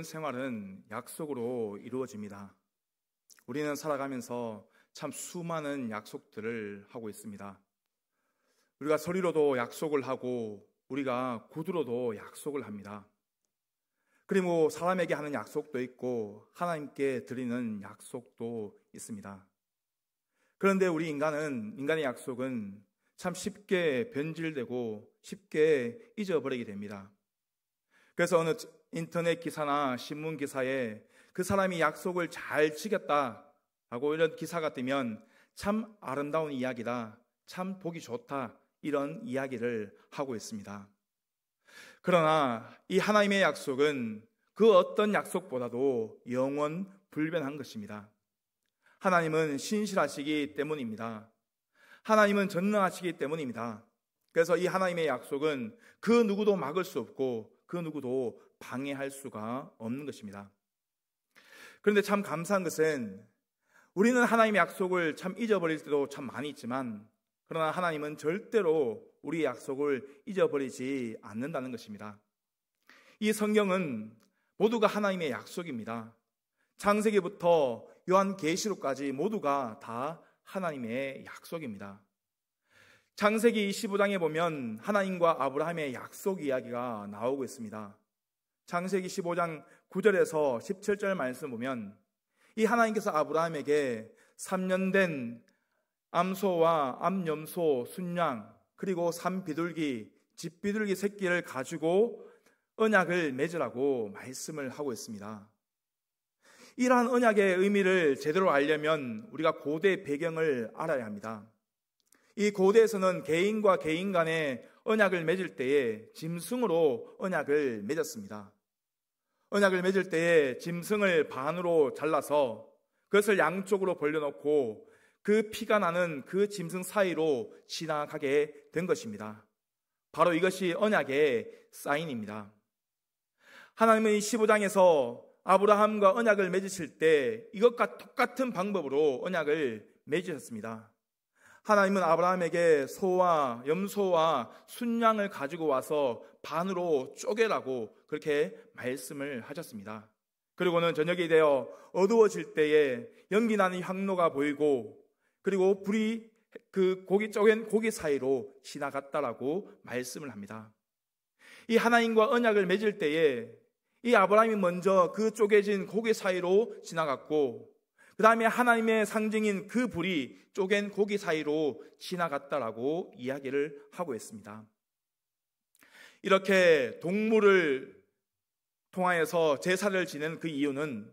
모든 생활은 약속으로 이루어집니다. 우리는 살아가면서 참 수많은 약속들을 하고 있습니다. 우리가 서류로도 약속을 하고 우리가 구두로도 약속을 합니다. 그리고 사람에게 하는 약속도 있고 하나님께 드리는 약속도 있습니다. 그런데 우리 인간의 약속은 참 쉽게 변질되고 쉽게 잊어버리게 됩니다. 그래서 어느 인터넷 기사나 신문 기사에 그 사람이 약속을 잘 지켰다라고 이런 기사가 뜨면 참 아름다운 이야기다, 참 보기 좋다, 이런 이야기를 하고 있습니다. 그러나 이 하나님의 약속은 그 어떤 약속보다도 영원 불변한 것입니다. 하나님은 신실하시기 때문입니다. 하나님은 전능하시기 때문입니다. 그래서 이 하나님의 약속은 그 누구도 막을 수 없고 그 누구도 방해할 수가 없는 것입니다. 그런데 참 감사한 것은 우리는 하나님의 약속을 참 잊어버릴 때도 참 많이 있지만, 그러나 하나님은 절대로 우리의 약속을 잊어버리지 않는다는 것입니다. 이 성경은 모두가 하나님의 약속입니다. 창세기부터 요한계시록까지 모두가 다 하나님의 약속입니다. 창세기 25장에 보면 하나님과 아브라함의 약속 이야기가 나오고 있습니다. 창세기 15장 9절에서 17절 말씀 보면 이 하나님께서 아브라함에게 3년 된 암소와 암염소, 순양, 그리고 산비둘기, 집비둘기 새끼를 가지고 언약을 맺으라고 말씀을 하고 있습니다. 이러한 언약의 의미를 제대로 알려면 우리가 고대 배경을 알아야 합니다. 이 고대에서는 개인과 개인 간의 언약을 맺을 때에 짐승으로 언약을 맺었습니다. 언약을 맺을 때에 짐승을 반으로 잘라서 그것을 양쪽으로 벌려놓고 그 피가 나는 그 짐승 사이로 지나가게 된 것입니다. 바로 이것이 언약의 사인입니다. 하나님은 이 15장에서 아브라함과 언약을 맺으실 때 이것과 똑같은 방법으로 언약을 맺으셨습니다. 하나님은 아브라함에게 소와 염소와 순양을 가지고 와서 반으로 쪼개라고 그렇게 말씀을 하셨습니다. 그리고는 저녁이 되어 어두워질 때에 연기 나는 향로가 보이고 그리고 불이 그 쪼갠 고기 사이로 지나갔다라고 말씀을 합니다. 이 하나님과 언약을 맺을 때에 이 아브라함이 먼저 그 쪼개진 고기 사이로 지나갔고 그 다음에 하나님의 상징인 그 불이 쪼갠 고기 사이로 지나갔다라고 이야기를 하고 있습니다. 이렇게 동물을 통하여서 제사를 지낸 그 이유는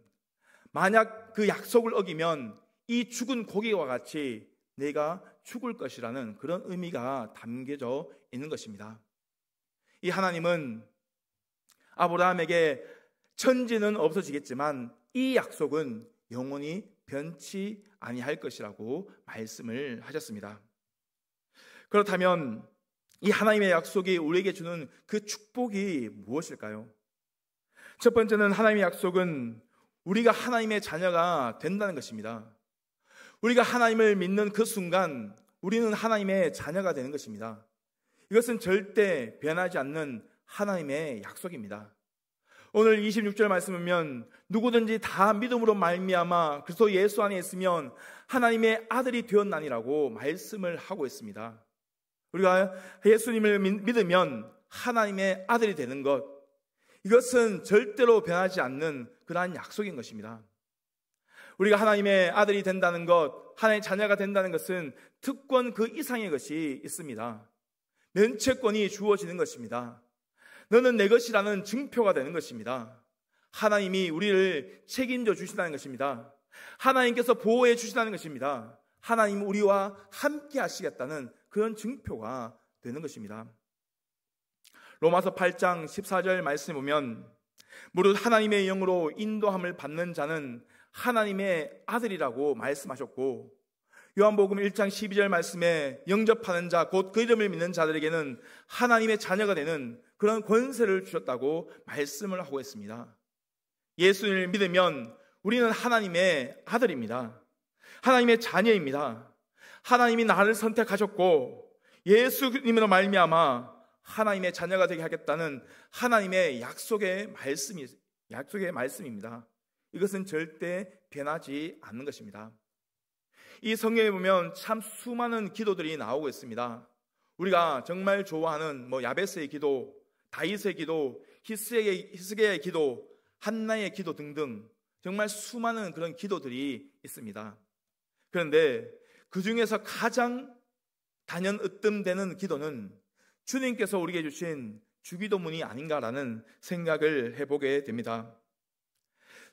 만약 그 약속을 어기면 이 죽은 고기와 같이 내가 죽을 것이라는 그런 의미가 담겨져 있는 것입니다. 이 하나님은 아브라함에게 천지는 없어지겠지만 이 약속은 영원히 변치 아니할 것이라고 말씀을 하셨습니다. 그렇다면 이 하나님의 약속이 우리에게 주는 그 축복이 무엇일까요? 첫 번째는 하나님의 약속은 우리가 하나님의 자녀가 된다는 것입니다. 우리가 하나님을 믿는 그 순간 우리는 하나님의 자녀가 되는 것입니다. 이것은 절대 변하지 않는 하나님의 약속입니다. 오늘 26절 말씀 보면 누구든지 다 믿음으로 말미암아 그리스도 예수 안에 있으면 하나님의 아들이 되었나니라고 말씀을 하고 있습니다. 우리가 예수님을 믿으면 하나님의 아들이 되는 것, 이것은 절대로 변하지 않는 그러한 약속인 것입니다. 우리가 하나님의 아들이 된다는 것, 하나님의 자녀가 된다는 것은 특권 그 이상의 것이 있습니다. 면책권이 주어지는 것입니다. 너는 내 것이라는 증표가 되는 것입니다. 하나님이 우리를 책임져 주신다는 것입니다. 하나님께서 보호해 주신다는 것입니다. 하나님 우리와 함께 하시겠다는 그런 증표가 되는 것입니다. 로마서 8장 14절 말씀에 보면 무릇 하나님의 영으로 인도함을 받는 자는 하나님의 아들이라고 말씀하셨고, 요한복음 1장 12절 말씀에 영접하는 자 곧 그 이름을 믿는 자들에게는 하나님의 자녀가 되는 그런 권세를 주셨다고 말씀을 하고 있습니다. 예수님을 믿으면 우리는 하나님의 아들입니다. 하나님의 자녀입니다. 하나님이 나를 선택하셨고 예수님으로 말미암아 하나님의 자녀가 되게 하겠다는 하나님의 약속의 말씀이 약속의 말씀입니다. 이것은 절대 변하지 않는 것입니다. 이 성경에 보면 참 수많은 기도들이 나오고 있습니다. 우리가 정말 좋아하는 야베스의 기도, 다윗의 기도, 히스기야의 기도, 한나의 기도 등등 정말 수많은 그런 기도들이 있습니다. 그런데 그 중에서 가장 단연 으뜸되는 기도는 주님께서 우리에게 주신 주기도문이 아닌가라는 생각을 해보게 됩니다.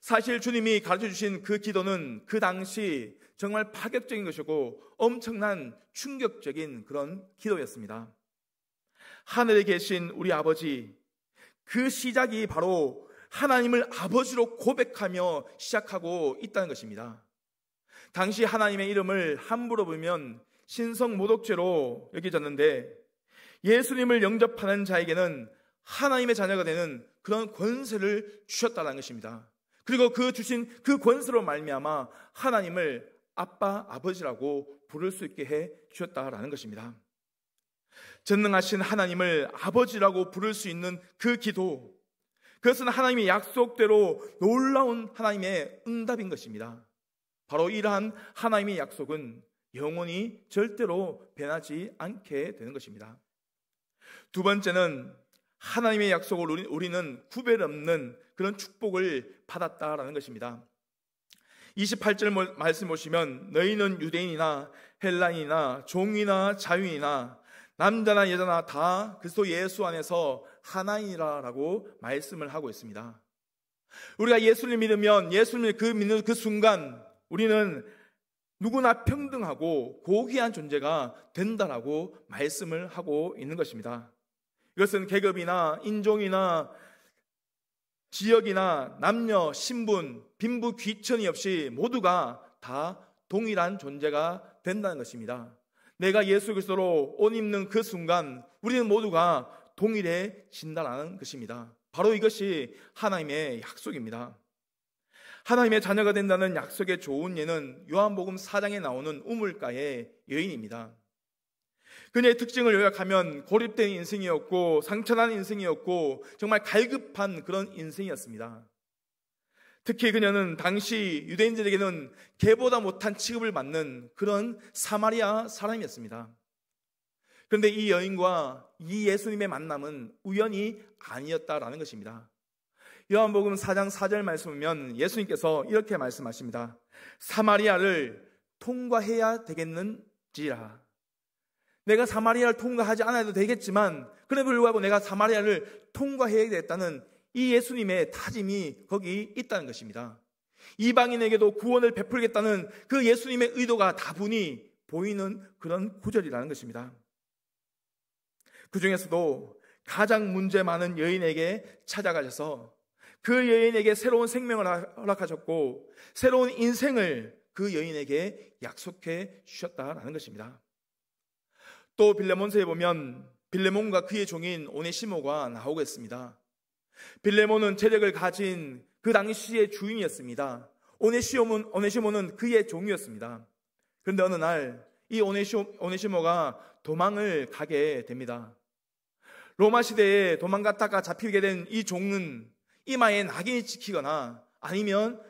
사실 주님이 가르쳐 주신 그 기도는 그 당시 정말 파격적인 것이고 엄청난 충격적인 그런 기도였습니다. 하늘에 계신 우리 아버지, 그 시작이 바로 하나님을 아버지로 고백하며 시작하고 있다는 것입니다. 당시 하나님의 이름을 함부로 부르면 신성모독죄로 여겨졌는데 예수님을 영접하는 자에게는 하나님의 자녀가 되는 그런 권세를 주셨다는 것입니다. 그리고 그 주신 그 권세로 말미암아 하나님을 아빠, 아버지라고 부를 수 있게 해 주셨다라는 것입니다. 전능하신 하나님을 아버지라고 부를 수 있는 그 기도, 그것은 하나님의 약속대로 놀라운 하나님의 응답인 것입니다. 바로 이러한 하나님의 약속은 영원히 절대로 변하지 않게 되는 것입니다. 두 번째는 하나님의 약속을 우리는 구별 없는 그런 축복을 받았다라는 것입니다. 28절 말씀 보시면 너희는 유대인이나 헬라인이나 종이나 자유인이나 남자나 여자나 다 그리스도 예수 안에서 하나이라라고 말씀을 하고 있습니다. 우리가 예수를 믿으면 예수를 믿는 그 순간 우리는 누구나 평등하고 고귀한 존재가 된다라고 말씀을 하고 있는 것입니다. 이것은 계급이나 인종이나 지역이나 남녀, 신분, 빈부, 귀천이 없이 모두가 다 동일한 존재가 된다는 것입니다. 내가 예수 그리스도로 옷 입는 그 순간 우리는 모두가 동일해진다는 것입니다. 바로 이것이 하나님의 약속입니다. 하나님의 자녀가 된다는 약속의 좋은 예는 요한복음 4장에 나오는 우물가의 여인입니다. 그녀의 특징을 요약하면 고립된 인생이었고 상처난 인생이었고 정말 갈급한 그런 인생이었습니다. 특히 그녀는 당시 유대인들에게는 개보다 못한 취급을 받는 그런 사마리아 사람이었습니다. 그런데 이 여인과 이 예수님의 만남은 우연이 아니었다라는 것입니다. 요한복음 4장 4절 말씀을 보면 예수님께서 이렇게 말씀하십니다. 사마리아를 통과해야 되겠는지라. 내가 사마리아를 통과하지 않아도 되겠지만 그럼에도 불구하고 내가 사마리아를 통과해야 되겠다는 이 예수님의 다짐이 거기 있다는 것입니다. 이방인에게도 구원을 베풀겠다는 그 예수님의 의도가 다분히 보이는 그런 구절이라는 것입니다. 그 중에서도 가장 문제 많은 여인에게 찾아가셔서 그 여인에게 새로운 생명을 허락하셨고 새로운 인생을 그 여인에게 약속해 주셨다라는 것입니다. 또 빌레몬서에 보면 빌레몬과 그의 종인 오네시모가 나오고 있습니다. 빌레몬은 재력을 가진 그 당시의 주인이었습니다. 오네시모는 그의 종이었습니다. 그런데 어느 날 이 오네시모가 도망을 가게 됩니다. 로마 시대에 도망갔다가 잡히게 된 이 종은 이마에 낙인이 찍히거나 아니면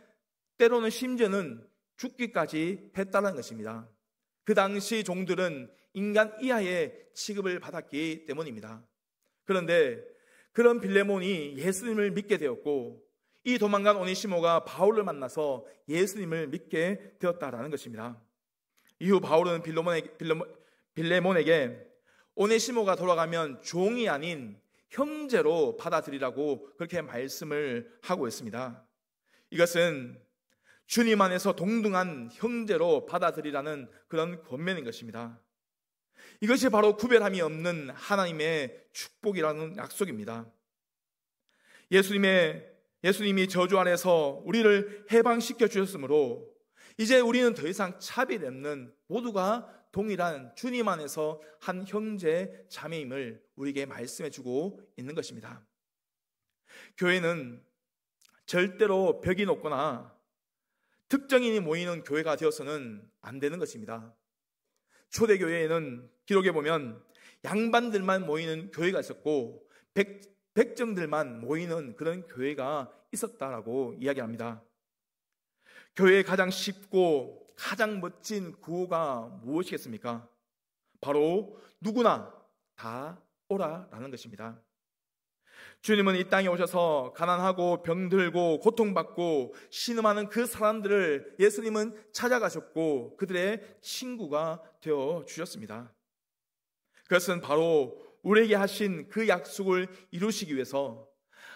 때로는 심지어는 죽기까지 했다는 것입니다. 그 당시 종들은 인간 이하의 취급을 받았기 때문입니다. 그런데 그런 빌레몬이 예수님을 믿게 되었고 이 도망간 오네시모가 바울을 만나서 예수님을 믿게 되었다라는 것입니다. 이후 바울은 빌레몬에게 오네시모가 돌아가면 종이 아닌 형제로 받아들이라고 그렇게 말씀을 하고 있습니다. 이것은 주님 안에서 동등한 형제로 받아들이라는 그런 권면인 것입니다. 이것이 바로 구별함이 없는 하나님의 축복이라는 약속입니다. 예수님이 저주 안에서 우리를 해방시켜 주셨으므로 이제 우리는 더 이상 차별이 없는 모두가 동일한 주님 안에서 한 형제 자매임을 우리에게 말씀해 주고 있는 것입니다. 교회는 절대로 벽이 높거나 특정인이 모이는 교회가 되어서는 안 되는 것입니다. 초대교회에는 기록에 보면 양반들만 모이는 교회가 있었고 백정들만 모이는 그런 교회가 있었다라고 이야기합니다. 교회의 가장 쉽고 가장 멋진 구호가 무엇이겠습니까? 바로 누구나 다 오라라는 것입니다. 주님은 이 땅에 오셔서 가난하고 병들고 고통받고 신음하는 그 사람들을 예수님은 찾아가셨고 그들의 친구가 되어 주셨습니다. 그것은 바로 우리에게 하신 그 약속을 이루시기 위해서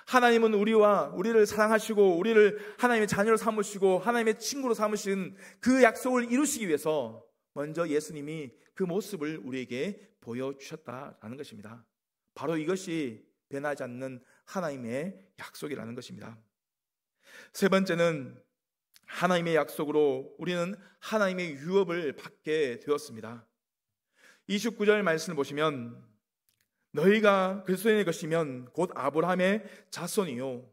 하나님은 우리를 사랑하시고 우리를 하나님의 자녀로 삼으시고 하나님의 친구로 삼으신 그 약속을 이루시기 위해서 먼저 예수님이 그 모습을 우리에게 보여주셨다라는 것입니다. 바로 이것이 변하지 않는 하나님의 약속이라는 것입니다. 세 번째는 하나님의 약속으로 우리는 하나님의 유업을 받게 되었습니다. 29절 말씀을 보시면 너희가 그리스도인의 것이면 곧 아브라함의 자손이요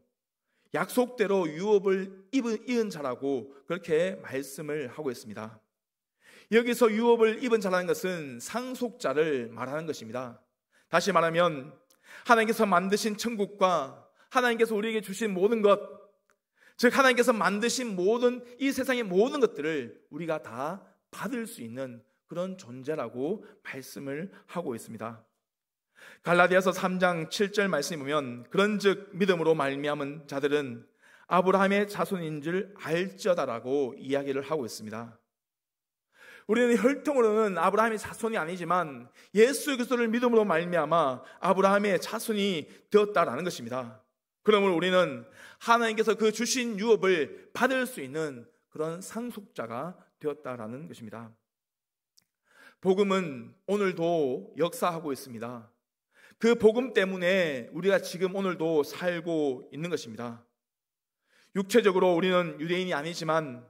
약속대로 유업을 입은 자라고 그렇게 말씀을 하고 있습니다. 여기서 유업을 입은 자라는 것은 상속자를 말하는 것입니다. 다시 말하면 하나님께서 만드신 천국과 하나님께서 우리에게 주신 모든 것, 즉 하나님께서 만드신 모든 이 세상의 모든 것들을 우리가 다 받을 수 있는 그런 존재라고 말씀을 하고 있습니다. 갈라디아서 3장 7절 말씀에 보면 그런즉 믿음으로 말미암은 자들은 아브라함의 자손인 줄 알지어다라고 이야기를 하고 있습니다. 우리는 혈통으로는 아브라함의 자손이 아니지만 예수 그리스도를 믿음으로 말미암아 아브라함의 자손이 되었다라는 것입니다. 그러므로 우리는 하나님께서 그 주신 유업을 받을 수 있는 그런 상속자가 되었다라는 것입니다. 복음은 오늘도 역사하고 있습니다. 그 복음 때문에 우리가 지금 오늘도 살고 있는 것입니다. 육체적으로 우리는 유대인이 아니지만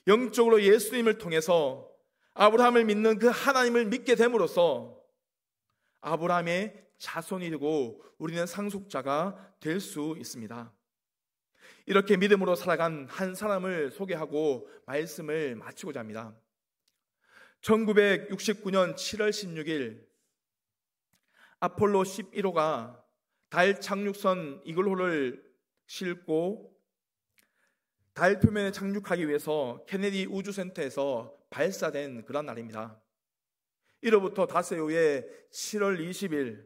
영적으로 예수님을 통해서 아브라함을 믿는 그 하나님을 믿게 됨으로써 아브라함의 자손이 되고 우리는 상속자가 될 수 있습니다. 이렇게 믿음으로 살아간 한 사람을 소개하고 말씀을 마치고자 합니다. 1969년 7월 16일 아폴로 11호가 달 착륙선 이글호를 싣고 달 표면에 착륙하기 위해서 케네디 우주센터에서 발사된 그런 날입니다. 이로부터 닷새 후에 7월 20일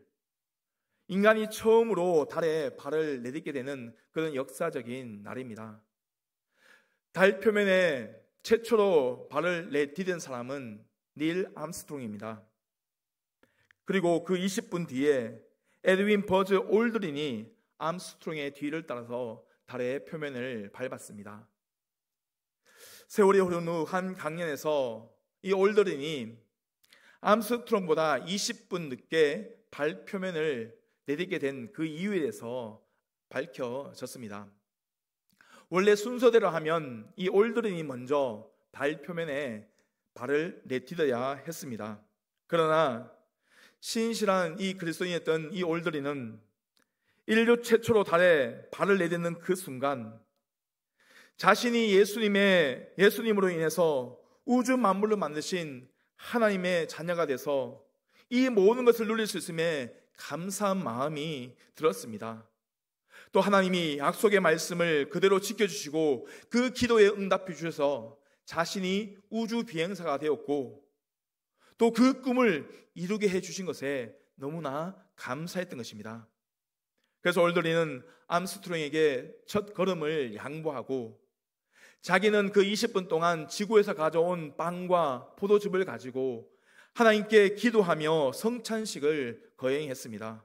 인간이 처음으로 달에 발을 내딛게 되는 그런 역사적인 날입니다. 달 표면에 최초로 발을 내디딘 사람은 닐 암스트롱입니다. 그리고 그 20분 뒤에 에드윈 버즈 올드린이 암스트롱의 뒤를 따라서 달의 표면을 밟았습니다. 세월이 흐른 후 한 강연에서 이 올드린이 암스트롱보다 20분 늦게 달 표면을 내딛게 된 그 이유에 대해서 밝혀졌습니다. 원래 순서대로 하면 이 올드린이 먼저 달 표면에 발을 내딛어야 했습니다. 그러나 신실한 이 그리스도인이었던 이 올드린은 인류 최초로 달에 발을 내딛는 그 순간 자신이 예수님으로 인해서 우주 만물을 만드신 하나님의 자녀가 돼서 이 모든 것을 누릴 수 있음에 감사한 마음이 들었습니다. 또 하나님이 약속의 말씀을 그대로 지켜주시고 그 기도에 응답해 주셔서 자신이 우주 비행사가 되었고 또 그 꿈을 이루게 해주신 것에 너무나 감사했던 것입니다. 그래서 올드린은 암스트롱에게 첫 걸음을 양보하고 자기는 그 20분 동안 지구에서 가져온 빵과 포도즙을 가지고 하나님께 기도하며 성찬식을 거행했습니다.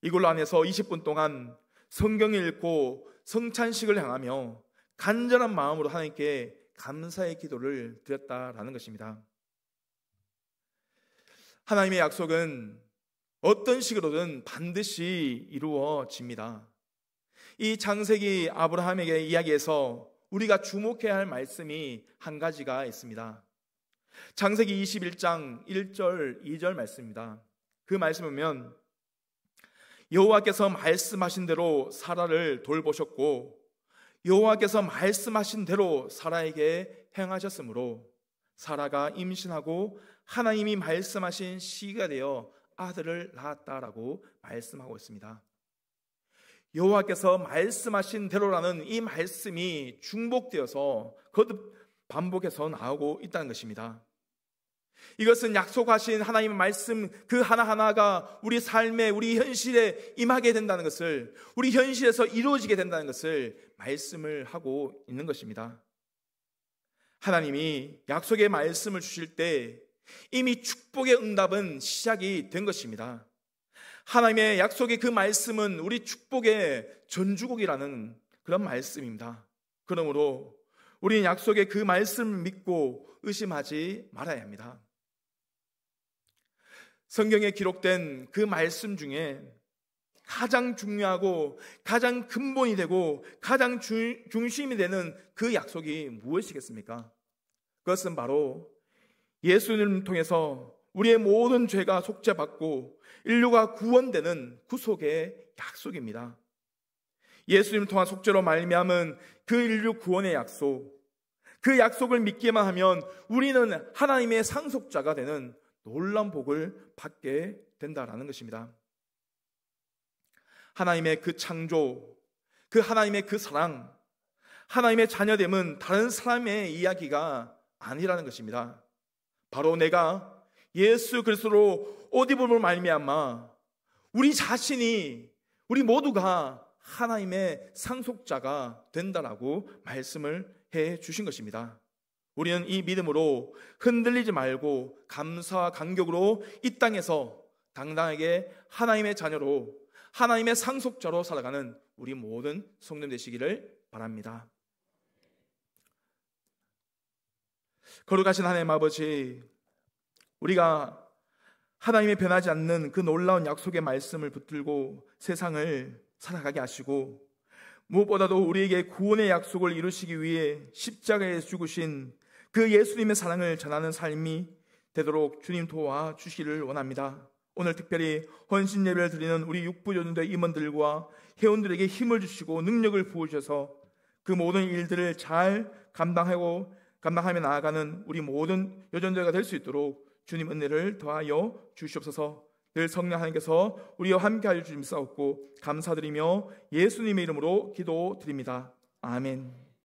이걸로 안에서 20분 동안 성경을 읽고 성찬식을 향하며 간절한 마음으로 하나님께 감사의 기도를 드렸다라는 것입니다. 하나님의 약속은 어떤 식으로든 반드시 이루어집니다. 이 창세기 아브라함에게 이야기해서 우리가 주목해야 할 말씀이 한 가지가 있습니다. 창세기 21장 1절 2절 말씀입니다. 그 말씀을 보면 여호와께서 말씀하신 대로 사라를 돌보셨고 여호와께서 말씀하신 대로 사라에게 행하셨으므로 사라가 임신하고 하나님이 말씀하신 시기가 되어 아들을 낳았다라고 말씀하고 있습니다. 여호와께서 말씀하신 대로라는 이 말씀이 중복되어서 거듭 반복해서 나오고 있다는 것입니다. 이것은 약속하신 하나님의 말씀 그 하나하나가 우리 삶에, 우리 현실에 임하게 된다는 것을, 우리 현실에서 이루어지게 된다는 것을 말씀을 하고 있는 것입니다. 하나님이 약속의 말씀을 주실 때 이미 축복의 응답은 시작이 된 것입니다. 하나님의 약속의 그 말씀은 우리 축복의 전주곡이라는 그런 말씀입니다. 그러므로 우리는 약속의 그 말씀을 믿고 의심하지 말아야 합니다. 성경에 기록된 그 말씀 중에 가장 중요하고 가장 근본이 되고 가장 중심이 되는 그 약속이 무엇이겠습니까? 그것은 바로 예수님을 통해서 우리의 모든 죄가 속죄받고 인류가 구원되는 구속의 약속입니다. 예수님을 통한 속죄로 말미암은 그 인류 구원의 약속, 그 약속을 믿기만 하면 우리는 하나님의 상속자가 되는 놀라운 복을 받게 된다라는 것입니다. 하나님의 그 창조, 그 하나님의 그 사랑, 하나님의 자녀됨은 다른 사람의 이야기가 아니라는 것입니다. 바로 내가 예수 그리스도로 옷 입음을 말미암아 우리 자신이, 우리 모두가 하나님의 상속자가 된다라고 말씀을 해 주신 것입니다. 우리는 이 믿음으로 흔들리지 말고 감사와 감격으로 이 땅에서 당당하게 하나님의 자녀로, 하나님의 상속자로 살아가는 우리 모든 성도님 되시기를 바랍니다. 거룩하신 하나님 아버지, 우리가 하나님의 변하지 않는 그 놀라운 약속의 말씀을 붙들고 세상을 살아가게 하시고, 무엇보다도 우리에게 구원의 약속을 이루시기 위해 십자가에 죽으신 그 예수님의 사랑을 전하는 삶이 되도록 주님 도와주시기를 원합니다. 오늘 특별히 헌신 예배를 드리는 우리 육부요전대 임원들과 회원들에게 힘을 주시고 능력을 부어주셔서 그 모든 일들을 잘 감당하며 나아가는 우리 모든 여전자가 될 수 있도록 주님 은혜를 더하여 주시옵소서. 늘 성령 하나님께서 우리와 함께하여 주시옵소서. 감사드리며 예수님의 이름으로 기도드립니다. 아멘.